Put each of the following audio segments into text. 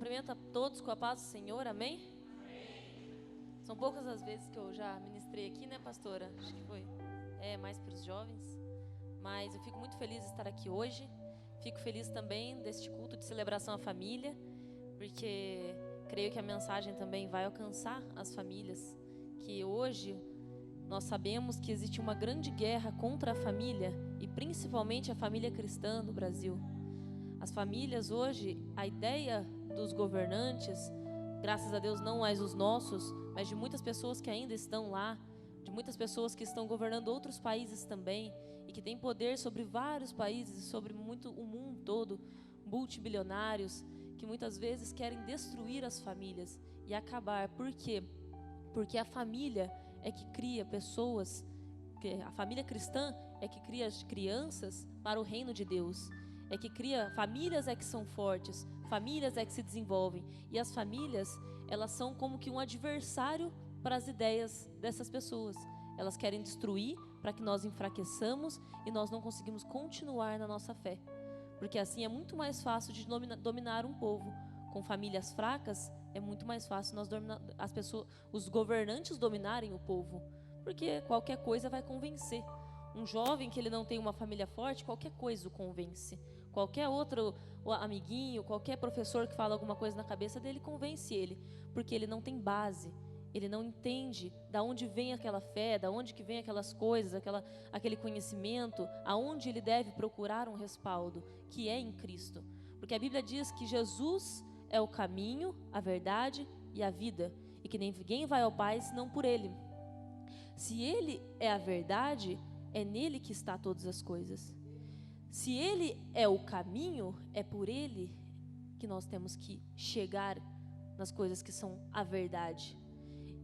cumprimento a todos com a paz do Senhor, amém? São poucas as vezes que eu já ministrei aqui, né, pastora? Acho que foi mais para os jovens. Mas eu fico muito feliz de estar aqui hoje. Fico feliz também deste culto de celebração à família, porque creio que a mensagem também vai alcançar as famílias, que hoje nós sabemos que existe uma grande guerra contra a família, e principalmente a família cristã no Brasil. As famílias hoje, a ideia dos governantes, graças a Deus não mais os nossos, mas de muitas pessoas que ainda estão lá, de muitas pessoas que estão governando outros países também, e que têm poder sobre vários países, sobre muito o mundo todo, multibilionários, que muitas vezes querem destruir as famílias e acabar. Por quê? Porque a família é que cria pessoas, a família cristã é que cria as crianças para o reino de Deus. É que cria, famílias é que são fortes, famílias é que se desenvolvem. E as famílias, elas são como que um adversário para as ideias dessas pessoas. Elas querem destruir para que nós enfraqueçamos e nós não conseguimos continuar na nossa fé. Porque assim é muito mais fácil de dominar um povo. Com famílias fracas, é muito mais fácil os governantes dominarem o povo. Porque qualquer coisa vai convencer. Um jovem que ele não tem uma família forte, qualquer coisa o convence. Qualquer outro amiguinho, qualquer professor que fala alguma coisa na cabeça dele, convence ele. Porque ele não tem base. Ele não entende da onde vem aquela fé, da onde que vem aquelas coisas, aquele conhecimento, aonde ele deve procurar um respaldo, que é em Cristo. Porque a Bíblia diz que Jesus é o caminho, a verdade e a vida, e que ninguém vai ao Pai senão por Ele. Se Ele é a verdade, é nele que está todas as coisas. Se Ele é o caminho, é por Ele que nós temos que chegar nas coisas que são a verdade.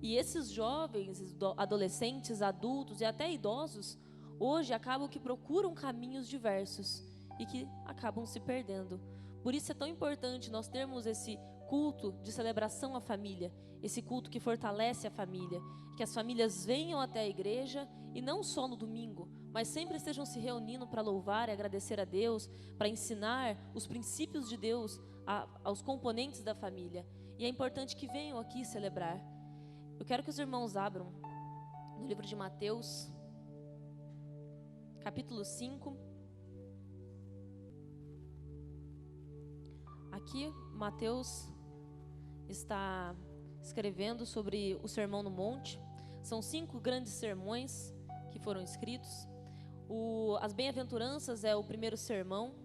E esses jovens, adolescentes, adultos e até idosos, hoje acabam que procuram caminhos diversos e que acabam se perdendo. Por isso é tão importante nós termos esse culto de celebração à família, esse culto que fortalece a família, que as famílias venham até a igreja e não só no domingo, mas sempre estejam se reunindo para louvar e agradecer a Deus, para ensinar os princípios de Deus aos componentes da família. E é importante que venham aqui celebrar. Eu quero que os irmãos abram no livro de Mateus, capítulo 5. Aqui, Mateus está escrevendo sobre o Sermão no Monte. São 5 grandes sermões que foram escritos. As bem-aventuranças é o primeiro sermão.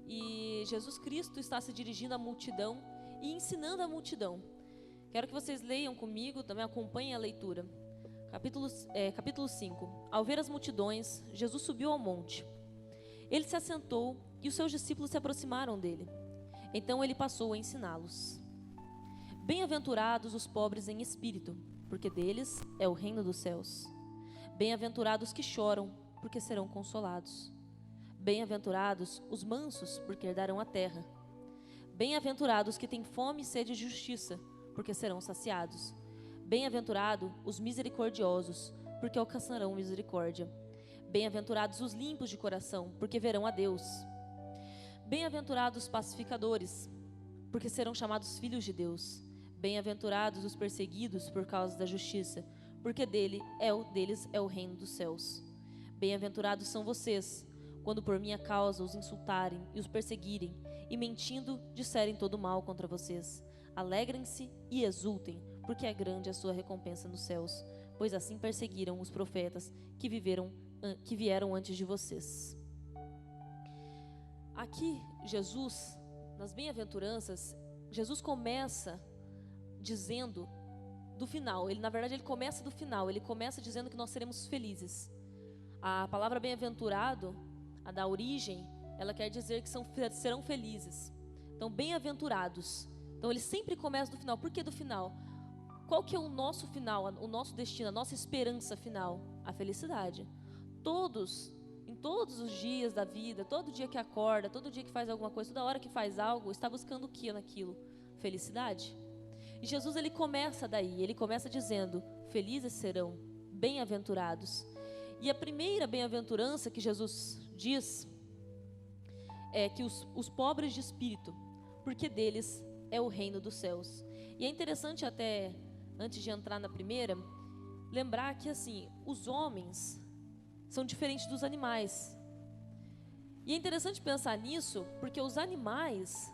E Jesus Cristo está se dirigindo à multidão e ensinando a multidão. Quero que vocês leiam comigo, também acompanhem a leitura. Capítulo 5. Ao ver as multidões, Jesus subiu ao monte. Ele se assentou e os seus discípulos se aproximaram dele. Então ele passou a ensiná-los. Bem-aventurados os pobres em espírito, porque deles é o reino dos céus. Bem-aventurados que choram, porque serão consolados. Bem-aventurados os mansos, porque herdarão a terra. Bem-aventurados que têm fome e sede de justiça, porque serão saciados. Bem-aventurados os misericordiosos, porque alcançarão misericórdia. Bem-aventurados os limpos de coração, porque verão a Deus. Bem-aventurados os pacificadores, porque serão chamados filhos de Deus. Bem-aventurados os perseguidos por causa da justiça, porque deles é o reino dos céus. Bem-aventurados são vocês, quando por minha causa os insultarem e os perseguirem, e mentindo disserem todo mal contra vocês. Alegrem-se e exultem, porque é grande a sua recompensa nos céus, pois assim perseguiram os profetas que vieram antes de vocês. Aqui, Jesus, nas bem-aventuranças, Jesus começa dizendo do final. Na verdade, ele começa do final. Ele começa dizendo que nós seremos felizes. A palavra bem-aventurado, a da origem, ela quer dizer que serão felizes. Então, bem-aventurados. Então, ele sempre começa do final. Por que do final? Qual que é o nosso final, o nosso destino, a nossa esperança final? A felicidade. Em todos os dias da vida, todo dia que acorda, todo dia que faz alguma coisa, toda hora que faz algo, está buscando o que naquilo? Felicidade. E Jesus, ele começa daí, ele começa dizendo, felizes serão, bem-aventurados. E a primeira bem-aventurança que Jesus diz é que os pobres de espírito, porque deles é o reino dos céus. E é interessante até, antes de entrar na primeira, lembrar que assim, os homens são diferentes dos animais. E é interessante pensar nisso, porque os animais,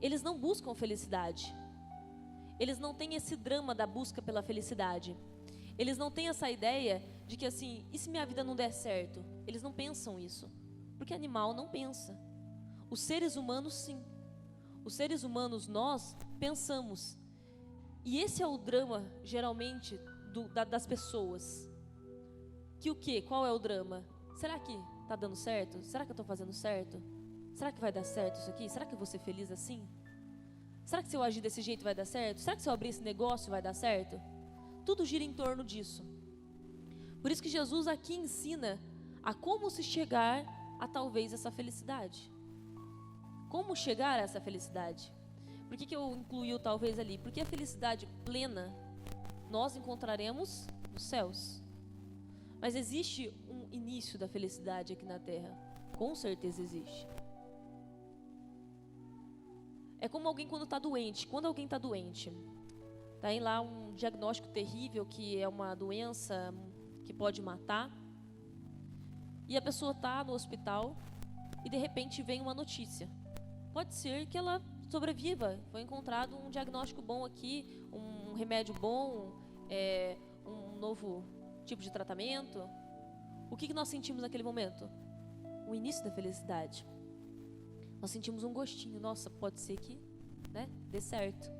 eles não buscam felicidade. Eles não têm esse drama da busca pela felicidade. Eles não têm essa ideia de que assim, e se minha vida não der certo? Eles não pensam isso, porque animal não pensa. Os seres humanos sim. Os seres humanos, nós pensamos. E esse é o drama, geralmente, das pessoas. Que o quê? Qual é o drama? Será que está dando certo? Será que eu estou fazendo certo? Será que vai dar certo isso aqui? Será que eu vou ser feliz assim? Será que se eu agir desse jeito vai dar certo? Será que se eu abrir esse negócio vai dar certo? Tudo gira em torno disso. Por isso que Jesus aqui ensina a como se chegar a talvez essa felicidade. Como chegar a essa felicidade? Por que eu incluí o talvez ali? Porque a felicidade plena nós encontraremos nos céus. Mas existe um início da felicidade aqui na terra. Com certeza existe. É como alguém quando está doente. Quando alguém está doente, tem lá um diagnóstico terrível que é uma doença que pode matar. E a pessoa está no hospital e de repente vem uma notícia. Pode ser que ela sobreviva. Foi encontrado um diagnóstico bom aqui, um remédio bom, um novo tipo de tratamento. O que nós sentimos naquele momento? O início da felicidade. Nós sentimos um gostinho. Nossa, pode ser que, dê certo.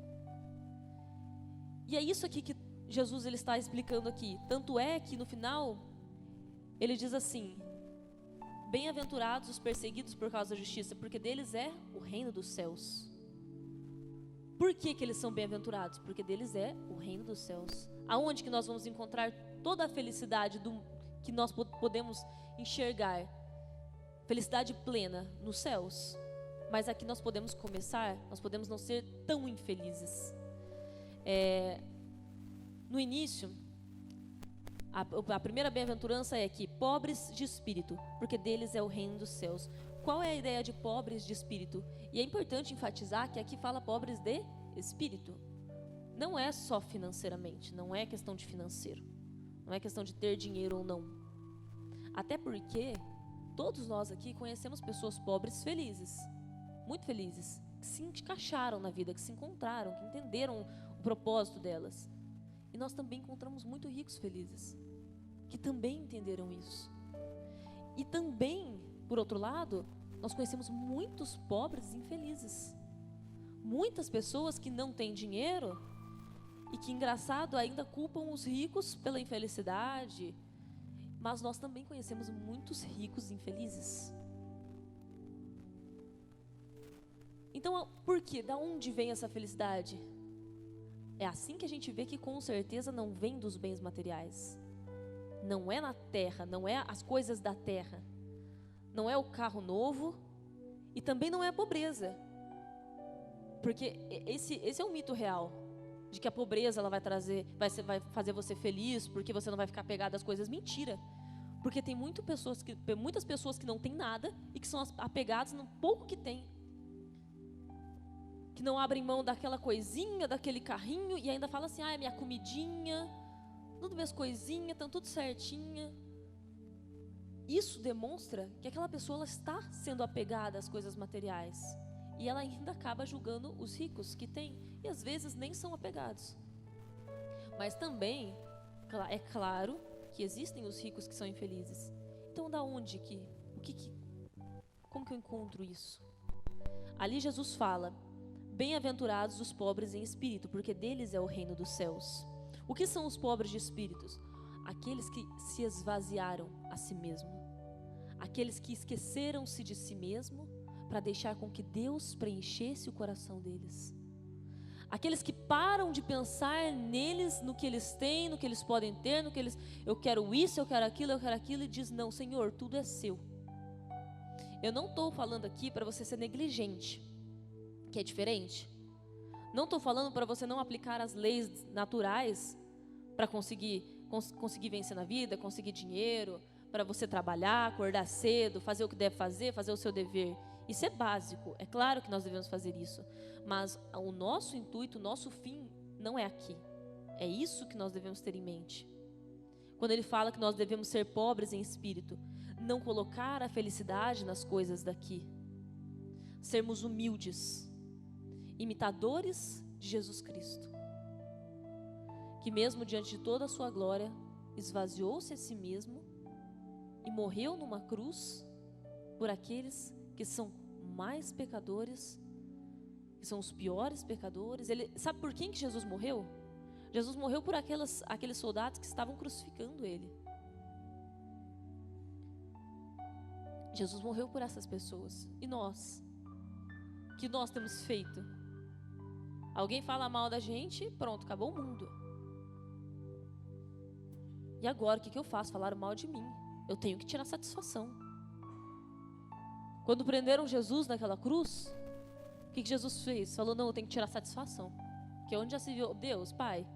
E é isso aqui que Jesus ele está explicando aqui. Tanto é que no final ele diz assim: bem-aventurados os perseguidos por causa da justiça, porque deles é o reino dos céus. Por que eles são bem-aventurados? Porque deles é o reino dos céus. Aonde que nós vamos encontrar toda a felicidade que nós podemos enxergar? Felicidade plena nos céus. Mas aqui nós podemos começar, nós podemos não ser tão infelizes. No início, a primeira bem-aventurança é que pobres de espírito, porque deles é o reino dos céus. Qual é a ideia de pobres de espírito? E é importante enfatizar que aqui fala pobres de espírito. Não é só financeiramente, não é questão de financeiro, não é questão de ter dinheiro ou não. Até porque todos nós aqui conhecemos pessoas pobres felizes, muito felizes, que se encaixaram na vida, que se encontraram, que entenderam o propósito delas. E nós também encontramos muito ricos felizes, que também entenderam isso. E também, por outro lado, nós conhecemos muitos pobres infelizes. Muitas pessoas que não têm dinheiro e que, engraçado, ainda culpam os ricos pela infelicidade. Mas nós também conhecemos muitos ricos infelizes. Então, por quê? Da onde vem essa felicidade? É assim que a gente vê que com certeza não vem dos bens materiais. Não é na terra, não é as coisas da terra. Não é o carro novo e também não é a pobreza. Porque esse é um mito real, de que a pobreza ela vai fazer você feliz porque você não vai ficar apegado às coisas. Mentira. Porque tem muitas pessoas que não têm nada e que são apegadas no pouco que tem. Que não abrem mão daquela coisinha, daquele carrinho e ainda fala assim: é minha comidinha, tudo minhas coisinhas, estão tudo certinha. Isso demonstra que aquela pessoa ela está sendo apegada às coisas materiais. E ela ainda acaba julgando os ricos que têm. E às vezes nem são apegados. Mas também, é claro que existem os ricos que são infelizes. Então da onde como que eu encontro isso? Ali Jesus fala: bem-aventurados os pobres em espírito, porque deles é o reino dos céus. O que são os pobres de espíritos? Aqueles que se esvaziaram a si mesmo. Aqueles que esqueceram-se de si mesmo para deixar com que Deus preenchesse o coração deles. Aqueles que param de pensar neles, no que eles têm, no que eles podem ter, eu quero isso, eu quero aquilo, e diz: não, Senhor, tudo é seu. Eu não estou falando aqui para você ser negligente, que é diferente. Não estou falando para você não aplicar as leis naturais para conseguir vencer na vida, conseguir dinheiro, para você trabalhar, acordar cedo, fazer o que deve fazer o seu dever. Isso é básico, é claro que nós devemos fazer isso, mas o nosso intuito, o nosso fim não é aqui. É isso que nós devemos ter em mente. Quando ele fala que nós devemos ser pobres em espírito, não colocar a felicidade nas coisas daqui. Sermos humildes, imitadores de Jesus Cristo, que mesmo diante de toda a sua glória, esvaziou-se a si mesmo e morreu numa cruz por aqueles que são mais pecadores, que são os piores pecadores. Sabe por quem que Jesus morreu? Jesus morreu por aqueles soldados que estavam crucificando ele. Jesus morreu por essas pessoas. E nós? O que nós temos feito? Alguém fala mal da gente, pronto, acabou o mundo. E agora, o que eu faço? Falaram mal de mim. Eu tenho que tirar satisfação. Quando prenderam Jesus naquela cruz, o que Jesus fez? Falou, não, eu tenho que tirar satisfação. Que onde já se viu, Deus, Pai,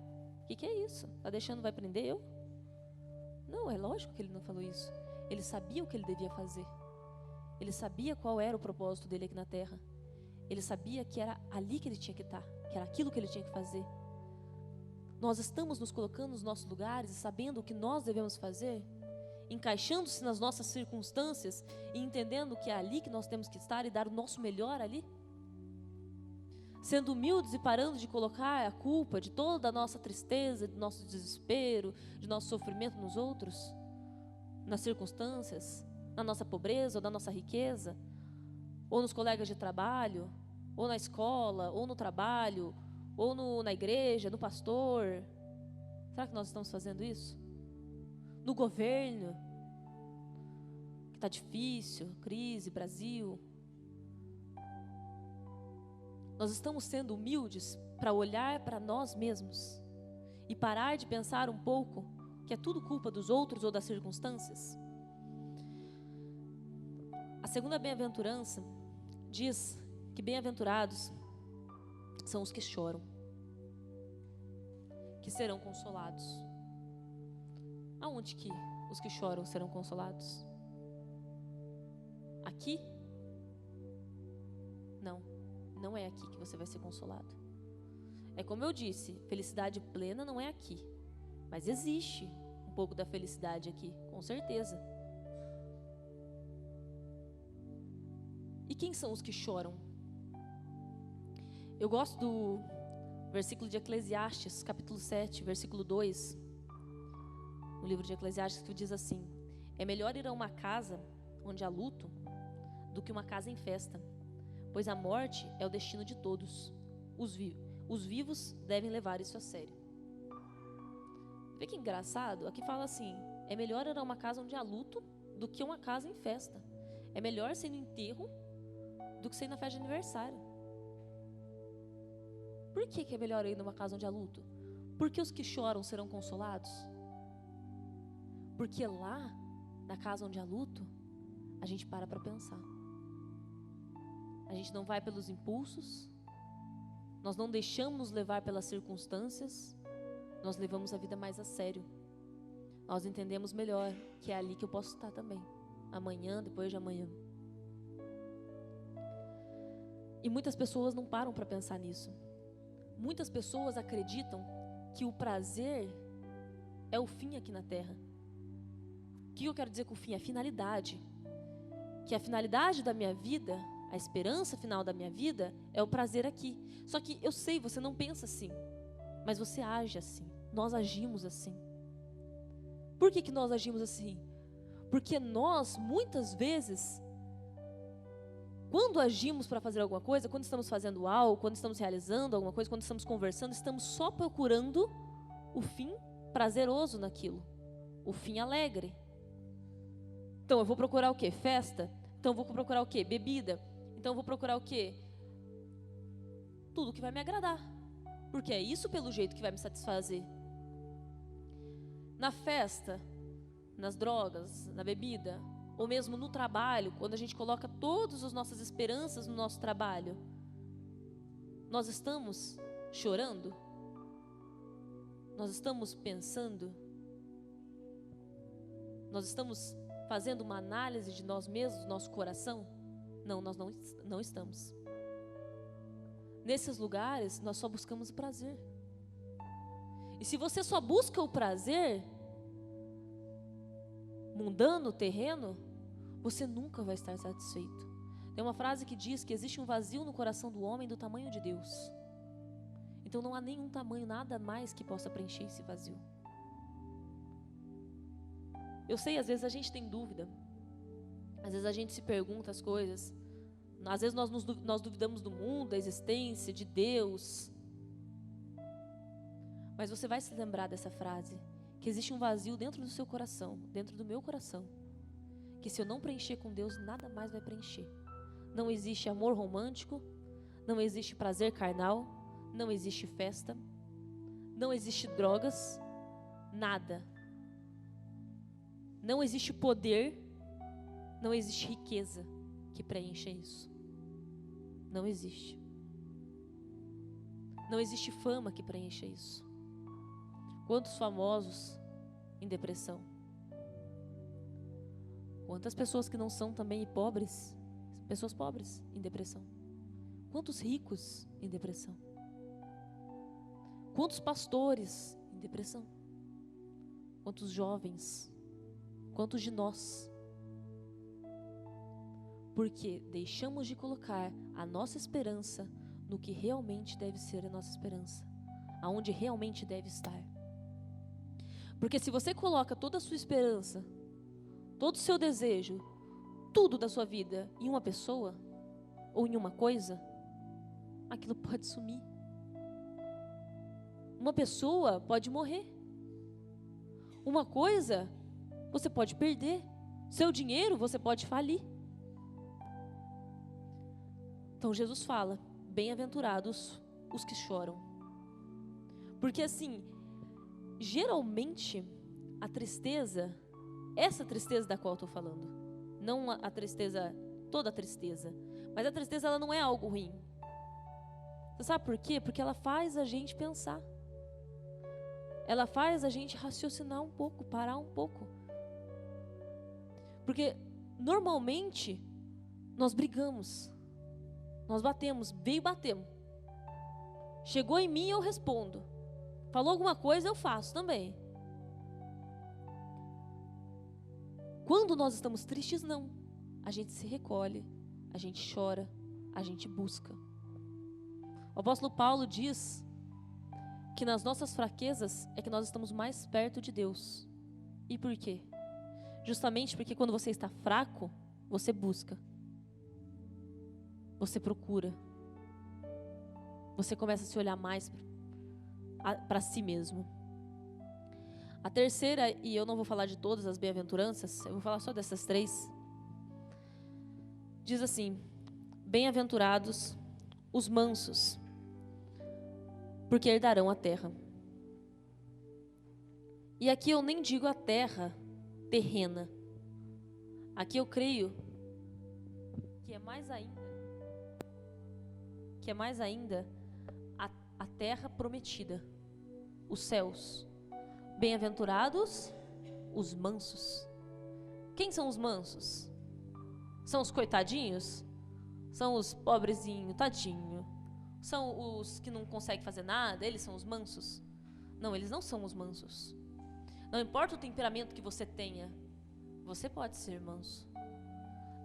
o que é isso? Está deixando, vai prender eu? Não, é lógico que ele não falou isso. Ele sabia o que ele devia fazer. Ele sabia qual era o propósito dele aqui na terra. Ele sabia que era ali que ele tinha que estar, que era aquilo que ele tinha que fazer. Nós estamos nos colocando nos nossos lugares e sabendo o que nós devemos fazer, encaixando-se nas nossas circunstâncias e entendendo que é ali que nós temos que estar e dar o nosso melhor ali. Sendo humildes e parando de colocar a culpa de toda a nossa tristeza, do nosso desespero, de nosso sofrimento nos outros, nas circunstâncias, na nossa pobreza ou na nossa riqueza, ou nos colegas de trabalho, ou na escola, ou no trabalho, ou na igreja, no pastor. Será que nós estamos fazendo isso? No governo, que está difícil, crise, Brasil. Nós estamos sendo humildes para olhar para nós mesmos e parar de pensar um pouco que é tudo culpa dos outros ou das circunstâncias. A segunda bem-aventurança diz que bem-aventurados são os que choram, que serão consolados. Aonde que os que choram serão consolados? Aqui? Não é aqui que você vai ser consolado. É como eu disse, felicidade plena não é aqui, mas existe um pouco da felicidade aqui, com certeza. E quem são os que choram? Eu gosto do versículo de Eclesiastes, capítulo 7, versículo 2, no livro de Eclesiastes, que diz assim: é melhor ir a uma casa onde há luto do que uma casa em festa, pois a morte é o destino de todos. Os vivos devem levar isso a sério. Vê que engraçado? Aqui fala assim: é melhor ir a uma casa onde há luto do que uma casa em festa. É melhor ser no enterro do que ser na festa de aniversário. Por que é melhor ir numa casa onde há luto? Porque os que choram serão consolados. Porque lá, na casa onde há luto, a gente para pensar. A gente não vai pelos impulsos, nós não deixamos nos levar pelas circunstâncias, nós levamos a vida mais a sério. Nós entendemos melhor que é ali que eu posso estar também, amanhã, depois de amanhã. E muitas pessoas não param para pensar nisso. Muitas pessoas acreditam que o prazer é o fim aqui na terra. O que eu quero dizer com o fim? A finalidade. Que a finalidade da minha vida, a esperança final da minha vida é o prazer aqui. Só que eu sei, você não pensa assim, mas você age assim. Nós agimos assim. Por que nós agimos assim? Porque nós, muitas vezes, quando agimos para fazer alguma coisa, quando estamos fazendo algo, quando estamos realizando alguma coisa, quando estamos conversando, estamos só procurando o fim prazeroso naquilo, o fim alegre. Então eu vou procurar o quê? Festa? Então eu vou procurar o quê? Bebida? Então eu vou procurar o quê? Tudo que vai me agradar, porque é isso pelo jeito que vai me satisfazer. Na festa, nas drogas, na bebida, ou mesmo no trabalho, quando a gente coloca todas as nossas esperanças no nosso trabalho, nós estamos chorando? Nós estamos pensando? Nós estamos fazendo uma análise de nós mesmos, nosso coração? Não, nós não estamos. Nesses lugares, nós só buscamos o prazer. E se você só busca o prazer mundano, terreno, você nunca vai estar satisfeito. Tem uma frase que diz que existe um vazio no coração do homem do tamanho de Deus. Então não há nenhum tamanho, nada mais que possa preencher esse vazio. Eu sei, às vezes a gente tem dúvida. Às vezes a gente se pergunta as coisas. Às vezes nós duvidamos do mundo, da existência, de Deus. Mas você vai se lembrar dessa frase, que existe um vazio dentro do seu coração, dentro do meu coração, que se eu não preencher com Deus, nada mais vai preencher. Não existe amor romântico, não existe prazer carnal, não existe festa, não existe drogas, nada. Não existe poder, não existe riqueza que preencha isso. Não existe. Não existe fama que preencha isso. Quantos famosos em depressão? Quantas pessoas que não são também pobres, pessoas pobres em depressão? Quantos ricos em depressão? Quantos pastores em depressão? Quantos jovens? Quantos de nós? Porque deixamos de colocar a nossa esperança no que realmente deve ser a nossa esperança, aonde realmente deve estar. Porque se você coloca toda a sua esperança, todo o seu desejo, tudo da sua vida em uma pessoa ou em uma coisa, aquilo pode sumir. Uma pessoa pode morrer. Uma coisa você pode perder. Seu dinheiro você pode falir. Então Jesus fala: bem-aventurados os que choram. Porque assim, geralmente a tristeza, essa tristeza da qual eu estou falando, não a tristeza, toda a tristeza, mas a tristeza ela não é algo ruim. Você sabe por quê? Porque ela faz a gente pensar. Ela faz a gente raciocinar um pouco, parar um pouco. Porque normalmente nós brigamos, nós batemos, veio batemos. Chegou em mim, eu respondo. Falou alguma coisa, eu faço também. Quando nós estamos tristes, não. A gente se recolhe, a gente chora, a gente busca. O apóstolo Paulo diz que nas nossas fraquezas é que nós estamos mais perto de Deus. E por quê? Justamente porque quando você está fraco, você busca. Você procura. Você começa a se olhar mais para si mesmo. A terceira, e eu não vou falar de todas as bem-aventuranças, eu vou falar só dessas 3. Diz assim: bem-aventurados os mansos, porque herdarão a terra. E aqui eu nem digo a terra terrena. Aqui eu creio que é mais ainda a terra prometida, os céus. Bem-aventurados os mansos. Quem são os mansos? São os coitadinhos? São os pobrezinhos, tadinho? São os que não conseguem fazer nada? Eles são os mansos? Não, eles não são os mansos. Não importa o temperamento que você tenha, você pode ser manso.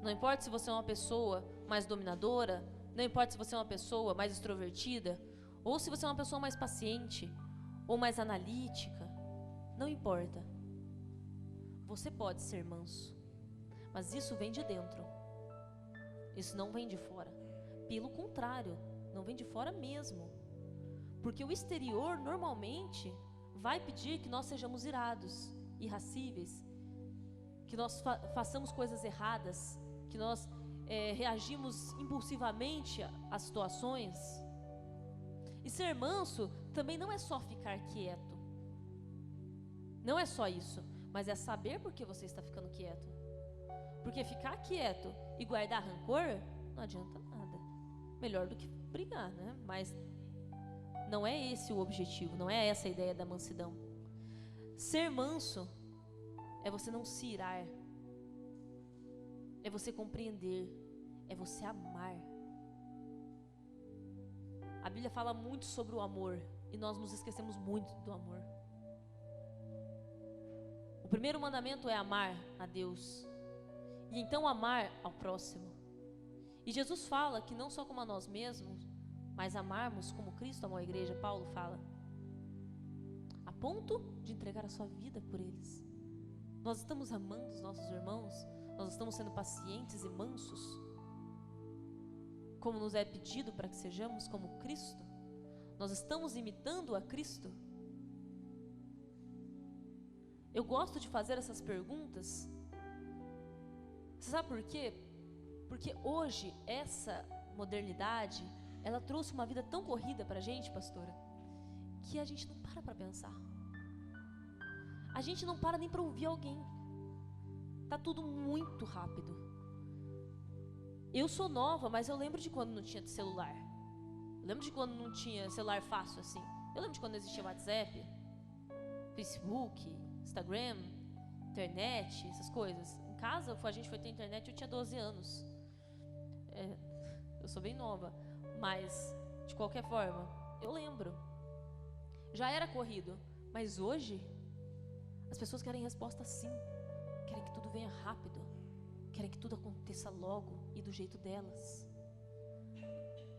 Não importa se você é uma pessoa mais dominadora, não importa se você é uma pessoa mais extrovertida, ou se você é uma pessoa mais paciente, ou mais analítica, não importa. Você pode ser manso, mas isso vem de dentro. Isso não vem de fora. Pelo contrário, não vem de fora mesmo. Porque o exterior, normalmente, vai pedir que nós sejamos irados, irascíveis, que nós façamos coisas erradas, que nós reagimos impulsivamente às situações. E ser manso também não é só ficar quieto. Não é só isso, mas é saber por que você está ficando quieto. Porque ficar quieto e guardar rancor não adianta nada. Melhor do que brigar, né? Mas não é esse o objetivo, não é essa a ideia da mansidão. Ser manso é você não se irar, é você compreender, é você amar. A Bíblia fala muito sobre o amor e nós nos esquecemos muito do amor. O primeiro mandamento é amar a Deus e então amar ao próximo. E Jesus fala que não só como a nós mesmos, mas amarmos como Cristo amou a igreja. Paulo fala, a ponto de entregar a sua vida por eles. Nós estamos amando os nossos irmãos, nós estamos sendo pacientes e mansos, como nos é pedido para que sejamos como Cristo. Nós estamos imitando a Cristo. Eu gosto de fazer essas perguntas. Você sabe por quê? Porque hoje essa modernidade, ela trouxe uma vida tão corrida pra gente, pastora, que a gente não para pensar. A gente não para nem para ouvir alguém. Tá tudo muito rápido. Eu sou nova, mas eu lembro de quando não tinha celular. Eu lembro de quando não tinha celular fácil assim. Eu lembro de quando não existia WhatsApp, Facebook, Instagram, internet, essas coisas. Em casa, a gente foi ter internet, eu tinha 12 anos. Eu sou bem nova, mas de qualquer forma, eu lembro. Já era corrido, mas hoje as pessoas querem resposta assim. Querem que tudo venha rápido. Querem que tudo aconteça logo e do jeito delas.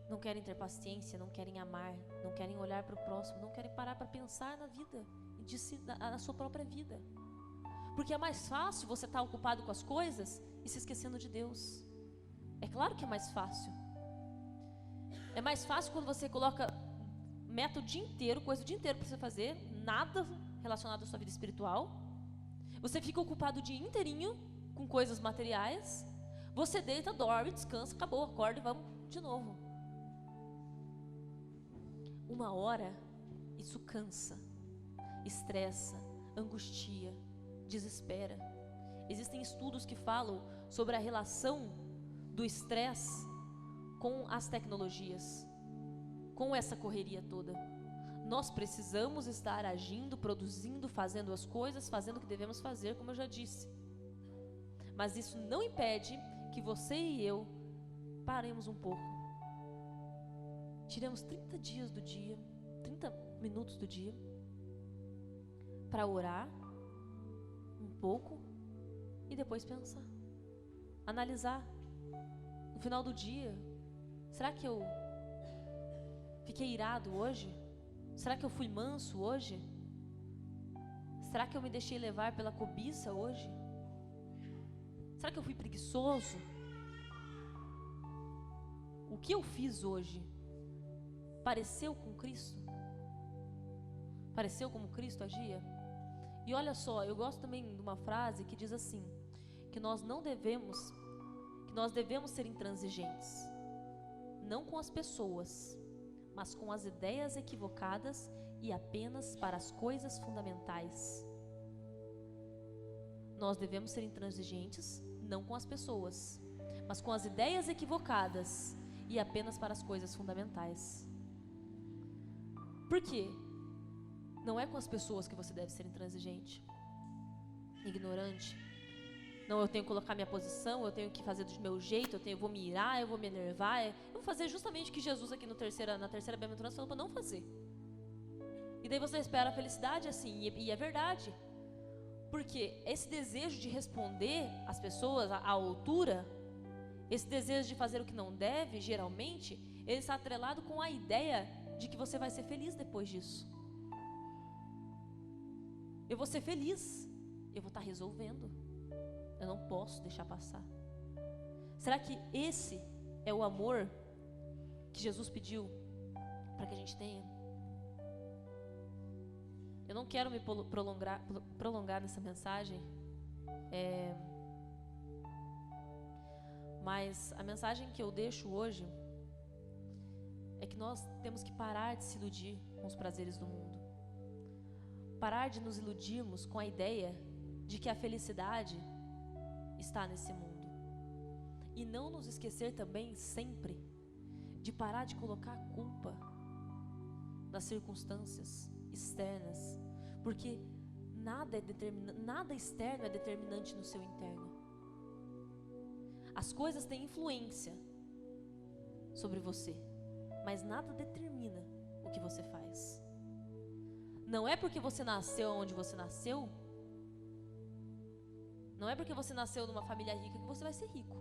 Não querem ter paciência, não querem amar, não querem olhar para o próximo, não querem parar para pensar na vida e na sua própria vida. Porque é mais fácil você estar ocupado com as coisas e se esquecendo de Deus. É claro que é mais fácil. É mais fácil quando você coloca meta o dia inteiro, coisa o dia inteiro para você fazer, nada relacionado à sua vida espiritual. Você fica ocupado o dia inteirinho com coisas materiais. Você deita, dorme, descansa, acabou, acorda e vamos de novo. Uma hora, isso cansa, estressa, angustia, desespera. Existem estudos que falam sobre a relação do estresse com as tecnologias, com essa correria toda. Nós precisamos estar agindo, produzindo, fazendo as coisas, fazendo o que devemos fazer, como eu já disse. Mas isso não impede que você e eu paremos um pouco. Tiremos 30 dias do dia, 30 minutos do dia, para orar um pouco e depois pensar, analisar. No final do dia, será que eu fiquei irado hoje? Será que eu fui manso hoje? Será que eu me deixei levar pela cobiça hoje? Será que eu fui preguiçoso? O que eu fiz hoje pareceu com Cristo? Pareceu como Cristo agia? E olha só, eu gosto também de uma frase que diz assim, que nós devemos ser intransigentes, não com as pessoas, mas com as ideias equivocadas e apenas para as coisas fundamentais. Nós devemos ser intransigentes, não com as pessoas, mas com as ideias equivocadas e apenas para as coisas fundamentais. Por quê? Não é com as pessoas que você deve ser intransigente, ignorante. Não, eu tenho que colocar minha posição, eu tenho que fazer do meu jeito, eu vou me irar, eu vou me enervar. Eu vou fazer justamente o que Jesus aqui na terceira bem-aventurança falou para não fazer. E daí você espera a felicidade assim, e é verdade. Porque esse desejo de responder às pessoas à altura, esse desejo de fazer o que não deve, geralmente, ele está atrelado com a ideia de que você vai ser feliz depois disso. Eu vou ser feliz, eu vou estar resolvendo. Eu não posso deixar passar. Será que esse é o amor que Jesus pediu para que a gente tenha? Eu não quero me prolongar nessa mensagem, mas a mensagem que eu deixo hoje é que nós temos que parar de se iludir com os prazeres do mundo. Parar de nos iludirmos com a ideia de que a felicidade está nesse mundo. E não nos esquecer também sempre de parar de colocar a culpa nas circunstâncias externas, porque nada externo é determinante no seu interno. As coisas têm influência sobre você, mas nada determina o que você faz. Não é porque você nasceu onde você nasceu, não é porque você nasceu numa família rica que você vai ser rico.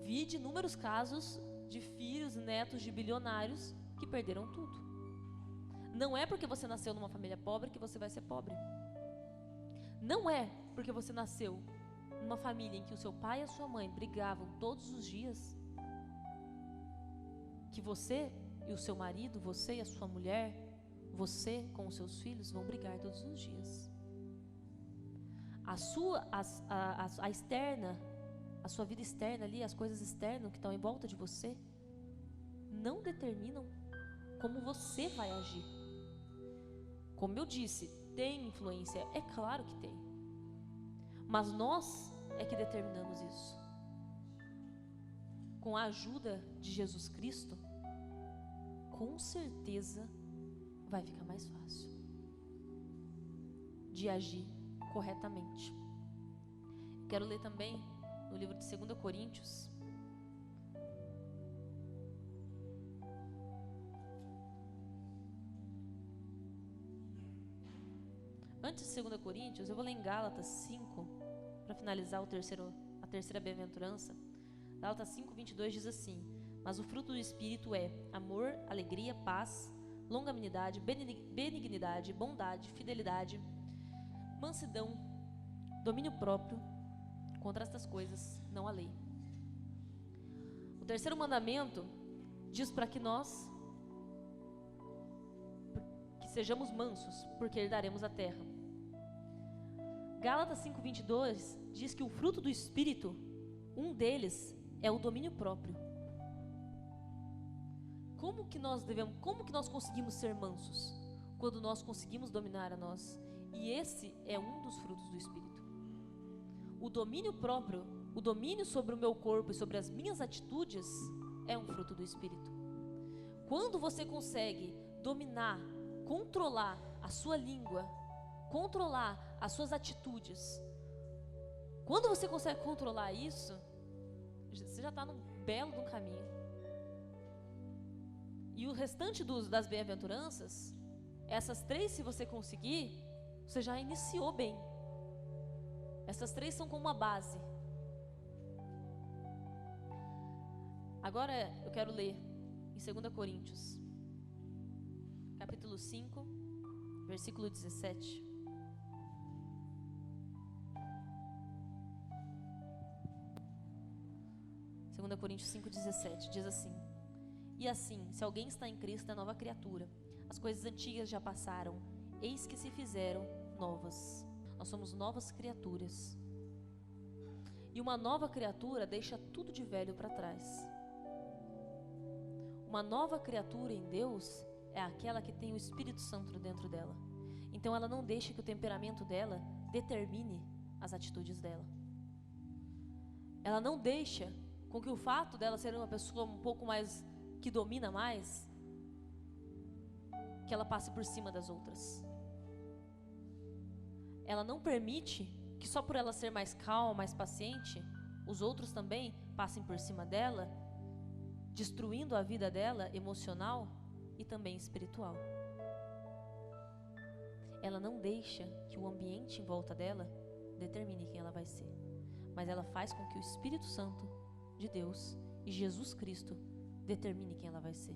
Vi de inúmeros casos de filhos e netos de bilionários que perderam tudo. Não é porque você nasceu numa família pobre que você vai ser pobre. Não é porque você nasceu numa família em que o seu pai e a sua mãe brigavam todos os dias que você e o seu marido, você e a sua mulher, você com os seus filhos vão brigar todos os dias. A externa, a sua vida externa ali, as coisas externas que estão em volta de você, não determinam como você vai agir. Como eu disse, tem influência, é claro que tem. Mas nós é que determinamos isso. Com a ajuda de Jesus Cristo, com certeza vai ficar mais fácil de agir corretamente. Quero ler também no livro de 2 Coríntios, antes de 2 Coríntios, eu vou ler em Gálatas 5, para finalizar a terceira bem-aventurança. Gálatas 5, 22 diz assim: mas o fruto do Espírito é amor, alegria, paz, longanimidade, benignidade, bondade, fidelidade, mansidão, domínio próprio. Contra estas coisas não há lei. O terceiro mandamento diz para que nós sejamos mansos, porque herdaremos a terra. Gálatas 5:22 diz que o fruto do Espírito, um deles é o domínio próprio. Como que nós conseguimos ser mansos? Quando nós conseguimos dominar a nós. E esse é um dos frutos do Espírito. O domínio próprio, o domínio sobre o meu corpo e sobre as minhas atitudes é um fruto do Espírito. Quando você consegue dominar, controlar a sua língua, controlar as suas atitudes, quando você consegue controlar isso, você já está num belo de um caminho. E o restante das bem-aventuranças, essas 3, se você conseguir, você já iniciou bem. Essas 3 são como uma base. Agora eu quero ler em 2 Coríntios, capítulo 5, versículo 17. Segunda Coríntios 5:17 diz assim: e assim, se alguém está em Cristo, é nova criatura. As coisas antigas já passaram, eis que se fizeram novas. Nós somos novas criaturas. E uma nova criatura deixa tudo de velho para trás. Uma nova criatura em Deus é aquela que tem o Espírito Santo dentro dela. Então ela não deixa que o temperamento dela determine as atitudes dela. Ela não deixa com que o fato dela ser uma pessoa um pouco mais, que domina mais, que ela passe por cima das outras. Ela não permite que só por ela ser mais calma, mais paciente, os outros também passem por cima dela, destruindo a vida dela emocional e também espiritual. Ela não deixa que o ambiente em volta dela determine quem ela vai ser, mas ela faz com que o Espírito Santo de Deus e Jesus Cristo determine quem ela vai ser.